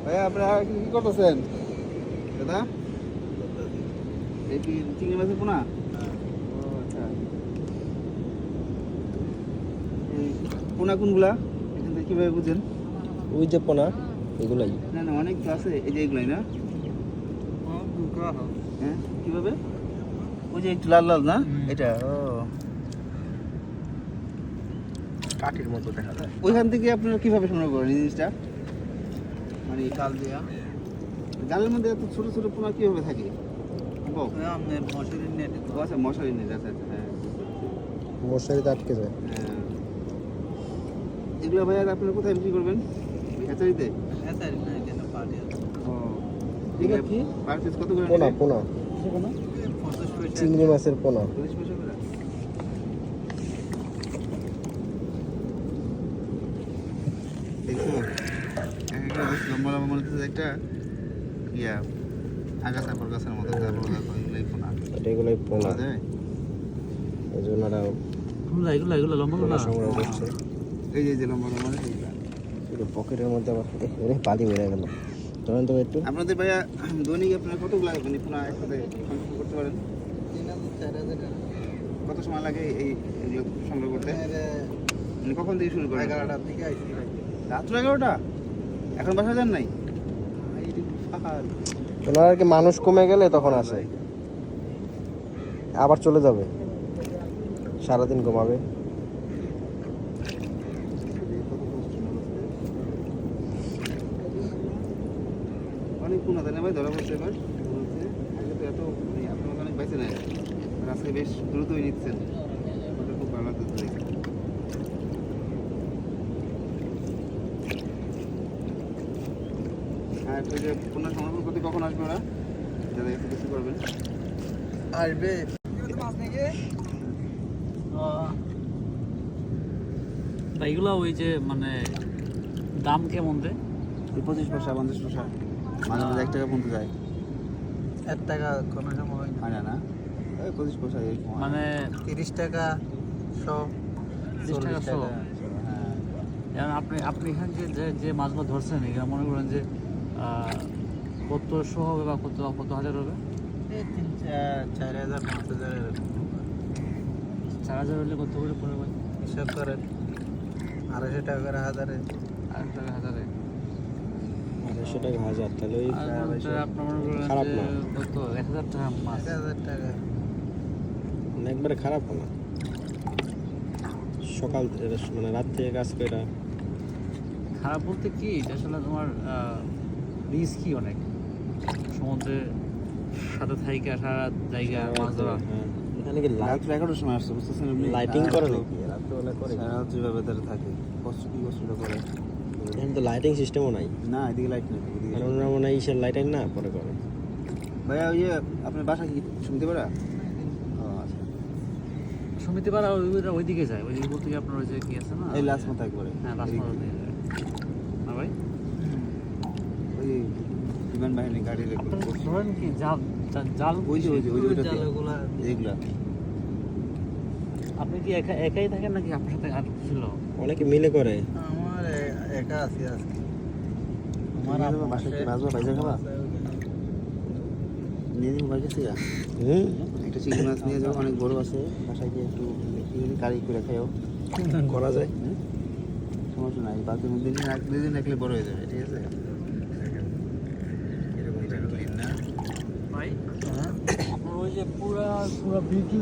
ভাইয়া আপনারা কি করতেছেন দাদা? এই কি চিংড়ি মাছের পোনা? ও আচ্ছা। এই পোনা কোনগুলা এখান থেকে কিভাবে বুঝেন? ওই যে পোনা এগুলাই। না না, অনেক তো আছে, এই যে এগুলাই না? হ্যাঁ, কিভাবে? ওই যে একটু লাল লাল না এটা? ও, কাঠির মতো দেখা যায়। ওইখান থেকে আপনারা কিভাবে সংগ্রহ করেন এই জিনিসটা? মানে জাল দিয়া জালের মধ্যে এত ছোট ছোট পোনা কিভাবে থাকে? ও মশারির নেট। আচ্ছা, মশারি নেই, আচ্ছা আচ্ছা, হ্যাঁ। মশারিতে আটকে যায়। হ্যাঁ। এগুলো ভাইয়া আপনারা কোথায় বিক্রি করবেন? হ্যাচারিতে? হ্যাচারি না, এটা পাটি আছে। ও, এগুলো কি পার পিস কত করে? পোনা পোনা কিসের পোনা? 50 পয়সা। চিংড়ি মাছের পোনা। 40 পয়সা করে। দেখছো, একটা বেশ লম্বা লম্বা মনে হচ্ছে একটা ইয়া আগাছা পরগাছার মতো, তারপর দেখো এগুলোই পোনা। এগুলাই পোনা। পাওয়া যায়? এই জন্য এগুলো লম্বা পোনা লম্বা সংগ্রহ করছে। এই যে লম্বা লম্বা এইগুলা। পুরো পকেটের মধ্যে আবার পালি বেড়ে গেল। ধরেন তো একটু। আপনাদের ভাইয়া দৈনিক আপনারা কতগুলা মানে পোনা একসাথে সংগ্রহ করতে পারেন? 3000 টাকা। কত সময় লাগে এই এগুলো সংগ্রহ করতে? মানে কখন থেকে শুরু করেন? 11টার দিকে আইছি। রাত্র 11টা? এখন বাসা যান নাই? ওনার আর কি মানুষ কমে গেলে তখন আসে, আবার চলে যাবে, সারাদিন ঘুমাবে। অনেক পোনা তাই না ভাই ধরা পড়ছে এবার? আগে তো এত মানে আপনার অনেক বাইসে নেয়, আর আজকে বেশ দ্রুতই নিচ্ছেন, ওটা খুব ভালো লাগতেছে দেখে। আর ওই যে পোনা সংরক্ষণ করতে কখন আসবে ওরা, যারা একটু কিছু করবেন? আসবে এগুলো ওই যে মানে দাম কেমন দেয়? 25 পয়সা 50 পয়সা, মাঝে মাঝে 1 টাকা পর্যন্ত যায়। 1 টাকা কোনো সময় হয় না না, ওই 25 পয়সা এই মানে 30 টাকা 100 30 টাকা 100। হ্যাঁ। যেমন আপনি আপনি এখানে যে মাছগুলো ধরছেন এগুলো মনে করেন যে কত শো হবে বা কত হাজার হবে? 4000 5000 এরকম 4000 হলে কত করে পড়ে ভাই? হিসাব করেন। 250 টাকা করে হাজারে। 8 টাকা হাজারে। 250 টাকা হাজার, তাহলে ওই আপনার মনে করেন খারাপ যে না। কত 1000 টাকা মাছ। 1000 টাকা একবারে খারাপ না। সকাল মানে রাত থেকে কাজ করে। খারাপ বলতে কি এটা আসলে তোমার রিস্কি অনেক, সমুদ্রের সাথে থাইকা সারা জায়গা মাছ ধরা। হ্যাঁ, এখানে কি রাত্র 11টার সময় আসছে, বুঝতেছেন আপনি? লাইটিং করে নাকি? রাত্রেবেলা করে? সারা রাত্রি ভাবে তারা থাকে, কষ্টটা করে। এখানে তো লাইটিং সিস্টেমও নাই। না, এদিকে লাইট নেই, এদিকে আর ওনারা মনে হয় ইসের লাইটিং না পরে করে। ভাইয়া ওই যে আপনার বাসা কি শুনতে পারা? ও আচ্ছা, সমিতি পাড়া ওইদিকে যায়, ওইদিকে বলতে কি আপনার ওই যে কি আছে না, এই লাস্ট মাথা একবারে। হ্যাঁ রাস্তার দিকে যায় না ভাই? ওই বিমান বাহিনী গাড়ি রেখে ধরেন কি জাল জাল ওই যে ওইটা জালগুলা এইগুলা। আপনি কি একাই থাকেন নাকি আপনার সাথে আর ছিল? অনেকে মিলে করে। আমার একা আছি আজকে। আমার বাসা কি বাজবা বাইজা খাবা? নিয়ে যাবো বাড়ি থেকে? একটা চিংড়ি মাছ নিয়ে যাও, অনেক বড় আছে, বাসায় গিয়ে একটু কারি করে খাইও, করা যায়। সমস্যা নাই। বাকি দিন 1-2 দিন রাখলে বড় হয়ে যাবে, ঠিক আছে? এরকম ক্লিন না ভাই আপনার ওই যে পুরা পুরা বিক্রি